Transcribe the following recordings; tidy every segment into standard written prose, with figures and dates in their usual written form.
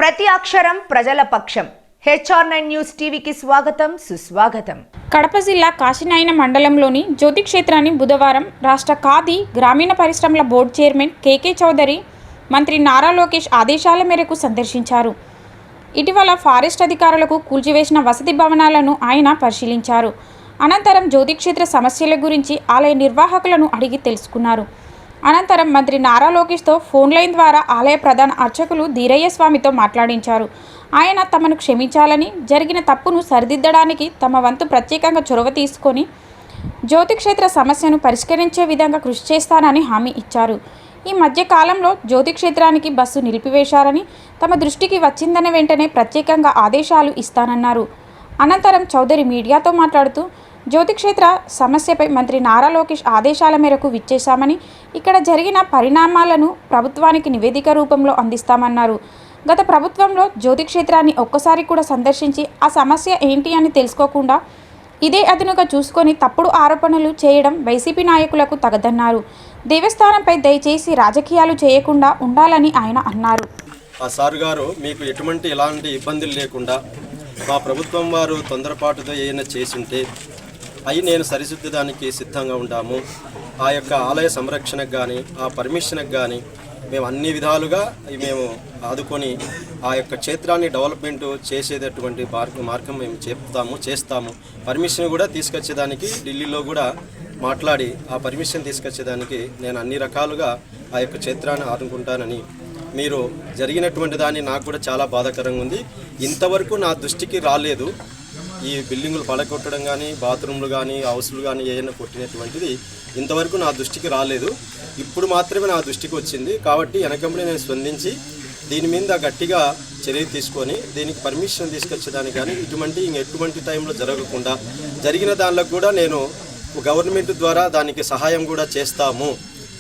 ప్రతి అక్షరం ప్రజల పక్షం. HR9 న్యూస్ టీవీకి స్వాగతం, సుస్వాగతం. కడప జిల్లా కాశీనాయన మండలంలోని జ్యోతి క్షేత్రాన్ని బుధవారం రాష్ట్ర ఖాదీ గ్రామీణ పరిశ్రమల బోర్డు చైర్మన్ KK చౌదరి మంత్రి నారా లోకేష్ ఆదేశాల మేరకు సందర్శించారు. ఇటీవల ఫారెస్ట్ అధికారులకు కూల్చివేసిన వసతి భవనాలను ఆయన పరిశీలించారు. అనంతరం జ్యోతి క్షేత్ర సమస్యల గురించి ఆలయ నిర్వాహకులను అడిగి తెలుసుకున్నారు. అనంతరం మంత్రి నారా లోకేష్తో ఫోన్ లైన్ ద్వారా ఆలయ ప్రధాన అర్చకులు ధీరయ్య స్వామితో మాట్లాడించారు. ఆయన తమను క్షమించాలని, జరిగిన తప్పును సరిదిద్దడానికి తమ వంతు ప్రత్యేకంగా చొరవ తీసుకొని జ్యోతి క్షేత్ర సమస్యను పరిష్కరించే విధంగా కృషి చేస్తానని హామీ ఇచ్చారు. ఈ మధ్య కాలంలో జ్యోతి క్షేత్రానికి బస్సు నిలిపివేశారని, తమ దృష్టికి వచ్చిందనే వెంటనే ప్రత్యేకంగా ఆదేశాలు ఇస్తానన్నారు. అనంతరం చౌదరి మీడియాతో మాట్లాడుతూ జ్యోతి క్షేత్ర సమస్యపై మంత్రి నారా లోకేష్ ఆదేశాల మేరకు విచ్చేశామని, ఇక్కడ జరిగిన పరిణామాలను ప్రభుత్వానికి నివేదిక రూపంలో అందిస్తామన్నారు. గత ప్రభుత్వంలో జ్యోతి క్షేత్రాన్ని ఒక్కసారి కూడా సందర్శించి ఆ సమస్య ఏంటి అని తెలుసుకోకుండా ఇదే అదునుగా చూసుకొని తప్పుడు ఆరోపణలు చేయడం వైసీపీ నాయకులకు తగదన్నారు. దేవస్థానంపై దయచేసి రాజకీయాలు చేయకుండా ఉండాలని ఆయన అన్నారు. సార్ గారు, మీకు ఎటువంటి ఇలాంటి ఇబ్బందులు లేకుండా మా ప్రభుత్వం వారు తొందరపాటుతో ఏమైనా చేసింటే అవి నేను సరిదిద్దడానికి సిద్ధంగా ఉంటాము. ఆ యొక్క ఆలయ సంరక్షణకు కానీ ఆ పర్మిషన్కి కానీ మేము అన్ని విధాలుగా మేము ఆదుకొని ఆ యొక్క క్షేత్రాన్ని డెవలప్మెంట్ చేసేటటువంటి మార్గం మేము చేస్తాము. పర్మిషన్ కూడా తీసుకొచ్చేదానికి ఢిల్లీలో కూడా మాట్లాడి ఆ పర్మిషన్ తీసుకొచ్చేదానికి నేను అన్ని రకాలుగా ఆ యొక్క క్షేత్రాన్ని ఆదుకుంటానని, మీరు జరిగినటువంటి దాన్ని నాకు కూడా చాలా బాధాకరంగా ఉంది. ఇంతవరకు నా దృష్టికి రాలేదు. ఈ బిల్డింగులు పడగొట్టడం కానీ, బాత్రూమ్లు కానీ, హౌస్లు కానీ ఏమైనా కొట్టినటువంటిది ఇంతవరకు నా దృష్టికి రాలేదు. ఇప్పుడు మాత్రమే నా దృష్టికి వచ్చింది. కాబట్టి వెనకంబడి నేను స్పందించి దీని మీద గట్టిగా చర్య తీసుకొని దీనికి పర్మిషన్ తీసుకొచ్చేదానికి కానీ ఎటువంటి టైంలో జరగకుండా జరిగిన దానిలో కూడా నేను గవర్నమెంట్ ద్వారా దానికి సహాయం కూడా చేస్తాము.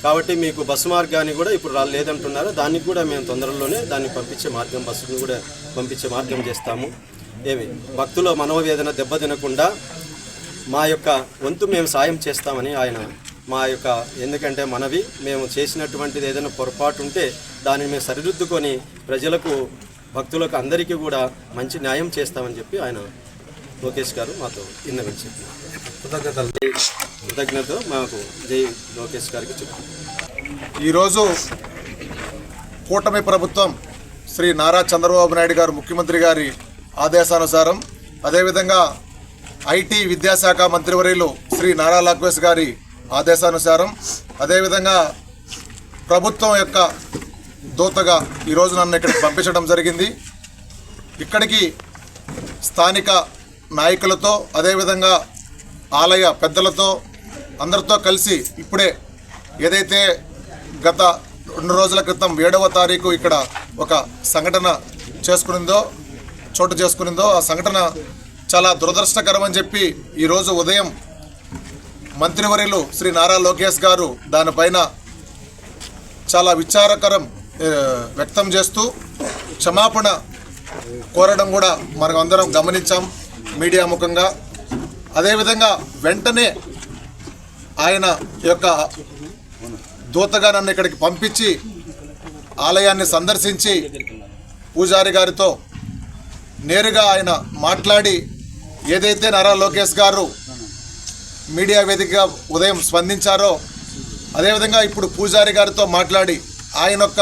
కాబట్టి మీకు బస్సు మార్గాన్ని కూడా ఇప్పుడు లేదంటున్నారు. దానికి కూడా మేము తొందరలోనే దాన్ని బస్సును కూడా పంపించే మార్గం చేస్తాము. భక్తుల మనోవేదన దెబ్బతినకుండా మా యొక్క వంతు మేము సాయం చేస్తామని ఆయన ఎందుకంటే మేము చేసినటువంటిది ఏదైనా పొరపాటు ఉంటే దాన్ని మేము సరిదిద్దుకొని ప్రజలకు, భక్తులకు అందరికీ కూడా మంచి న్యాయం చేస్తామని చెప్పి ఆయన లోకేష్ గారు మాతో విన్నవించారు. కృతజ్ఞతతో మాకు జై లోకేష్ గారికి చెప్పారు. ఈరోజు కూటమి ప్రభుత్వం శ్రీ నారా చంద్రబాబు నాయుడు గారు ముఖ్యమంత్రి గారి ఆదేశానుసారం, అదేవిధంగా IT విద్యాశాఖ మంత్రివర్యులు శ్రీ నారా లోకేష్ గారి ఆదేశానుసారం, అదేవిధంగా ప్రభుత్వం యొక్క దూతగా ఈరోజు నన్ను ఇక్కడికి పంపించడం జరిగింది. ఇక్కడికి స్థానిక నాయకులతో, అదేవిధంగా ఆలయ పెద్దలతో అందరితో కలిసి ఇప్పుడే ఏదైతే గత 2 రోజుల క్రితం 7వ తారీఖు ఇక్కడ ఒక సంఘటన చోటు చేసుకునిందో ఆ సంఘటన చాలా దురదృష్టకరం అని చెప్పి ఈరోజు ఉదయం మంత్రివర్యులు శ్రీ నారా లోకేష్ గారు దానిపైన చాలా విచారకరం వ్యక్తం చేస్తూ క్షమాపణ కోరడం కూడా మనం అందరం గమనించాం మీడియా ముఖంగా. అదేవిధంగా వెంటనే ఆయన యొక్క దూతగా నన్ను ఇక్కడికి పంపించి ఆలయాన్ని సందర్శించి పూజారి గారితో నేరుగా ఆయన మాట్లాడి ఏదైతే నారా లోకేష్ గారు మీడియా వేదికగా ఉదయం స్పందించారో అదేవిధంగా ఇప్పుడు పూజారి గారితో మాట్లాడి ఆయన యొక్క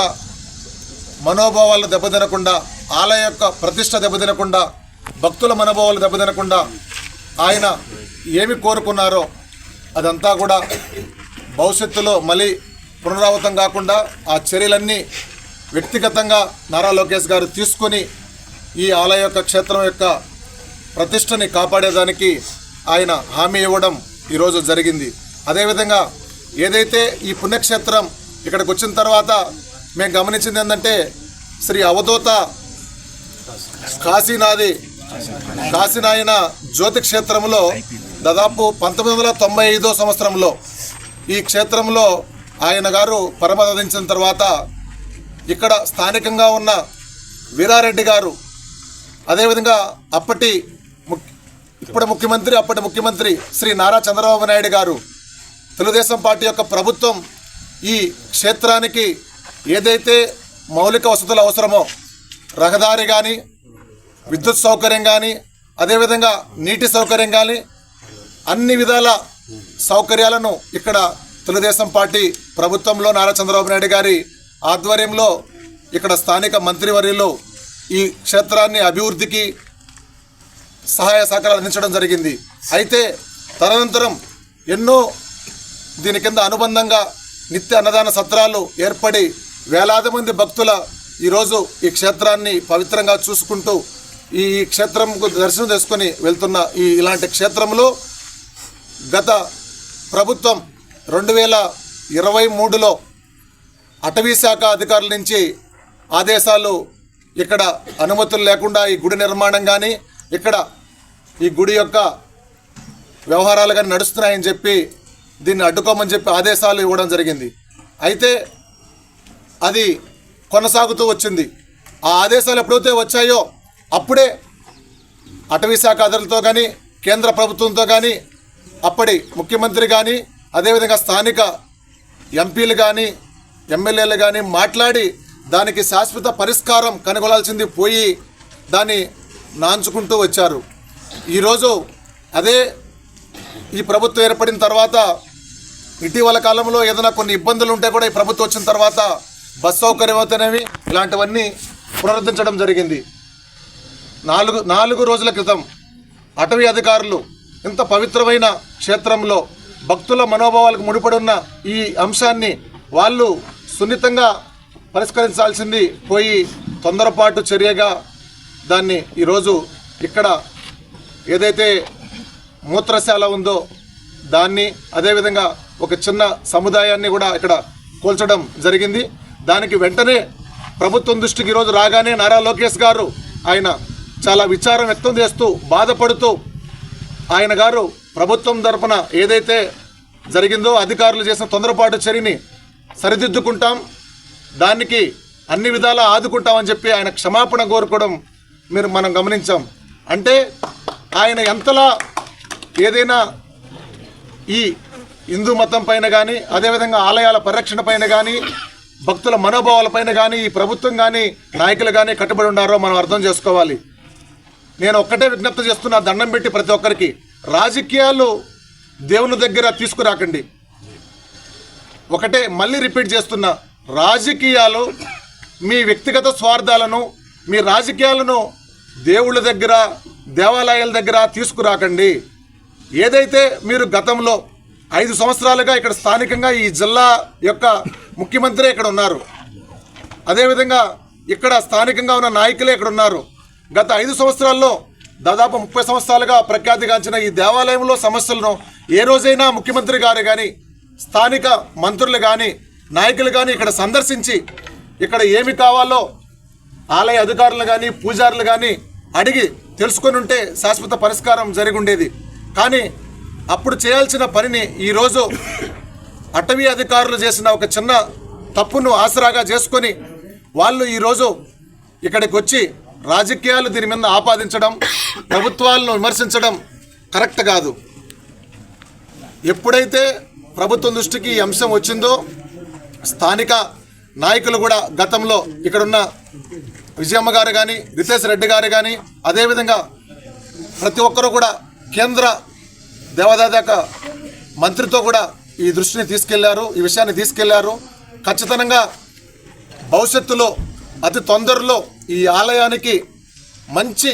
మనోభావాలు దెబ్బతినకుండా, ఆలయ యొక్క ప్రతిష్ట దెబ్బతినకుండా, భక్తుల మనోభావాలు దెబ్బతినకుండా ఆయన ఏమి కోరుకున్నారో అదంతా కూడా భవిష్యత్తులో మళ్ళీ పునరావృతం కాకుండా ఆ చర్యలన్నీ వ్యక్తిగతంగా నారా లోకేష్ గారు తీసుకొని ఈ ఆలయ యొక్క క్షేత్రం యొక్క ప్రతిష్టని కాపాడేదానికి ఆయన హామీ ఇవ్వడం ఈరోజు జరిగింది. అదేవిధంగా ఏదైతే ఈ పుణ్యక్షేత్రం ఇక్కడికి వచ్చిన తర్వాత మేము గమనించింది ఏంటంటే, శ్రీ అవధూత కాశీనాయన జ్యోతి క్షేత్రంలో దాదాపు 1995 సంవత్సరంలో ఈ క్షేత్రంలో ఆయన గారు పరమపదించిన తర్వాత ఇక్కడ స్థానికంగా ఉన్న వీరారెడ్డి గారు, అదేవిధంగా అప్పటి ముఖ్యమంత్రి శ్రీ నారా చంద్రబాబు నాయుడు గారు, తెలుగుదేశం పార్టీ యొక్క ప్రభుత్వం ఈ క్షేత్రానికి ఏదైతే మౌలిక వసతులు అవసరమో రహదారి కానీ, విద్యుత్ సౌకర్యం కానీ, అదేవిధంగా నీటి సౌకర్యం కానీ అన్ని విధాల సౌకర్యాలను ఇక్కడ తెలుగుదేశం పార్టీ ప్రభుత్వంలో నారా చంద్రబాబు నాయుడు గారి ఆధ్వర్యంలో ఇక్కడ స్థానిక మంత్రివర్యులు ఈ క్షేత్రాన్ని అభివృద్ధికి సహాయ సహకారాలు అందించడం జరిగింది. అయితే తదనంతరం ఎన్నో దీని కింద అనుబంధంగా నిత్య అన్నదాన సత్రాలు ఏర్పడి వేలాది మంది భక్తుల ఈరోజు ఈ క్షేత్రాన్ని పవిత్రంగా చూసుకుంటూ ఈ క్షేత్రంకు దర్శనం చేసుకొని వెళ్తున్న ఇలాంటి క్షేత్రంలో గత ప్రభుత్వం 2023లో అటవీ శాఖ అధికారుల నుంచి ఆదేశాలు ఇక్కడ అనుమతులు లేకుండా ఈ గుడి నిర్మాణం కానీ, ఇక్కడ ఈ గుడి యొక్క వ్యవహారాలు కానీ నడుస్తున్నాయని చెప్పి దీన్ని అడ్డుకోమని చెప్పి ఆదేశాలు ఇవ్వడం జరిగింది. అయితే అది కొనసాగుతూ వచ్చింది. ఆ ఆదేశాలు ఎప్పుడైతే వచ్చాయో అప్పుడే అటవీ శాఖ అధికారులతో కానీ, కేంద్ర ప్రభుత్వంతో కానీ, అప్పటి ముఖ్యమంత్రి కానీ, అదేవిధంగా స్థానిక ఎంపీలు కానీ, ఎమ్మెల్యేలు కానీ మాట్లాడి దానికి శాశ్వత పరిష్కారం కనుగొనాల్సింది పోయి దాన్ని నాంచుకుంటూ వచ్చారు. ఈరోజు అదే ఈ ప్రభుత్వం ఏర్పడిన తర్వాత ఇటీవల కాలంలో ఏదైనా కొన్ని ఇబ్బందులు ఉంటే కూడా ఈ ప్రభుత్వం వచ్చిన తర్వాత బస్ సౌకర్యం అవుతానేవి ఇలాంటివన్నీ పునరుద్ధరించడం జరిగింది. నాలుగు రోజుల క్రితం అటవీ అధికారులు ఇంత పవిత్రమైన క్షేత్రంలో భక్తుల మనోభావాలకు ముడిపడి ఉన్న ఈ అంశాన్ని వాళ్ళు సున్నితంగా పరిష్కరించాల్సింది పోయి తొందరపాటు చర్యగా దాన్ని ఈరోజు ఇక్కడ ఏదైతే మూత్రశాల ఉందో దాన్ని, అదేవిధంగా ఒక చిన్న సముదాయాన్ని కూడా ఇక్కడ కూల్చడం జరిగింది. దానికి వెంటనే ప్రభుత్వం దృష్టికి ఈరోజు రాగానే నారా లోకేష్ గారు ఆయన చాలా విచారం వ్యక్తం చేస్తూ బాధపడుతూ ఆయన గారు ప్రభుత్వం తరపున ఏదైతే జరిగిందో అధికారులు చేసిన తొందరపాటు చర్యని సరిదిద్దుకుంటాం, దానికి అన్ని విధాలా ఆదుకుంటామని చెప్పి ఆయన క్షమాపణ కోరుకోవడం మనం గమనించాం. అంటే ఆయన ఎంతలా ఏదైనా ఈ హిందూ మతం పైన కానీ, అదేవిధంగా ఆలయాల పరిరక్షణ పైన కానీ, భక్తుల మనోభావాల పైన కానీ ఈ ప్రభుత్వం కానీ నాయకులు కానీ కట్టుబడి ఉన్నారో మనం అర్థం చేసుకోవాలి. నేను ఒక్కటే విజ్ఞప్తి చేస్తున్నా, దండం పెట్టి ప్రతి ఒక్కరికి, రాజకీయాలు దేవుని దగ్గర తీసుకురాకండి. ఒకటే మళ్ళీ రిపీట్ చేస్తున్నా, రాజకీయాలు మీ వ్యక్తిగత స్వార్థాలను, మీ రాజకీయాలను దేవుళ్ళ దగ్గర, దేవాలయాల దగ్గర తీసుకురాకండి. ఏదైతే మీరు గతంలో 5 సంవత్సరాలుగా ఇక్కడ స్థానికంగా ఈ జిల్లా యొక్క ముఖ్యమంత్రి ఇక్కడ ఉన్నారు, అదేవిధంగా ఇక్కడ స్థానికంగా ఉన్న నాయకులే ఇక్కడ ఉన్నారు. గత 5 సంవత్సరాల్లో దాదాపు 30 సంవత్సరాలుగా ప్రఖ్యాతిగాంచిన ఈ దేవాలయంలో సమస్యలను ఏ రోజైనా ముఖ్యమంత్రి గారు కానీ, స్థానిక మంత్రులు కానీ, నాయకులు కానీ ఇక్కడ సందర్శించి ఇక్కడ ఏమి కావాలో ఆలయ అధికారులు కానీ, పూజారులు కానీ అడిగి తెలుసుకొని ఉంటే శాశ్వత పరిష్కారం జరిగి ఉండేది. కానీ అప్పుడు చేయాల్సిన పనిని ఈరోజు అటవీ అధికారులు చేసిన ఒక చిన్న తప్పును ఆసరాగా చేసుకొని వాళ్ళు ఈరోజు ఇక్కడికి వచ్చి రాజకీయాలు దీని మీద ఆపాదించడం, ప్రభుత్వాలను విమర్శించడం కరెక్ట్ కాదు. ఎప్పుడైతే ప్రభుత్వం దృష్టికి ఈ అంశం వచ్చిందో స్థానిక నాయకులు కూడా గతంలో ఇక్కడున్న విజయమ్మ గారు కానీ, రితేష్ రెడ్డి గారు కానీ, అదేవిధంగా ప్రతి ఒక్కరూ కూడా కేంద్ర దేవాదాయ మంత్రితో కూడా ఈ దృష్టిని తీసుకెళ్లారు, ఈ విషయాన్ని తీసుకెళ్లారు. ఖచ్చితంగా భవిష్యత్తులో అతి తొందరలో ఈ ఆలయానికి మంచి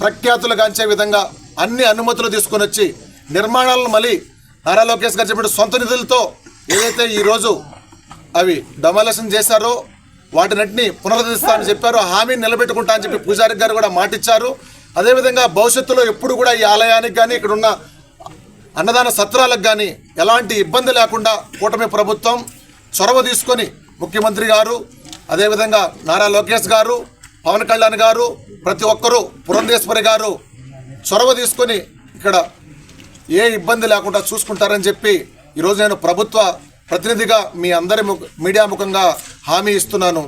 ప్రఖ్యాతులు గాంచే విధంగా అన్ని అనుమతులు తీసుకొని వచ్చి నిర్మాణాలను మళ్ళీ నారా లోకేష్ గారు చెప్పిన సొంత నిధులతో ఏదైతే ఈరోజు అవి డెమాలిషన్ చేశారో వాటినటిని పునరుద్ధరిస్తామని చెప్పారు. హామీని నిలబెట్టుకుంటా అని చెప్పి పూజారి గారు కూడా మాటిచ్చారు. అదేవిధంగా భవిష్యత్తులో ఎప్పుడు కూడా ఈ ఆలయానికి కానీ, ఇక్కడున్న అన్నదాన సత్రాలకు కానీ ఎలాంటి ఇబ్బంది లేకుండా కూటమి ప్రభుత్వం చొరవ తీసుకొని ముఖ్యమంత్రి గారు, అదేవిధంగా నారా లోకేష్ గారు, పవన్ కళ్యాణ్ గారు, ప్రతి ఒక్కరూ, పురంధేశ్వరి గారు చొరవ తీసుకొని ఇక్కడ ఏ ఇబ్బంది లేకుండా చూసుకుంటారని చెప్పి ఈరోజు నేను ప్రభుత్వ ప్రతినిధిగా మీ అందరి మీడియా ముఖంగా హామీ ఇస్తున్నాను.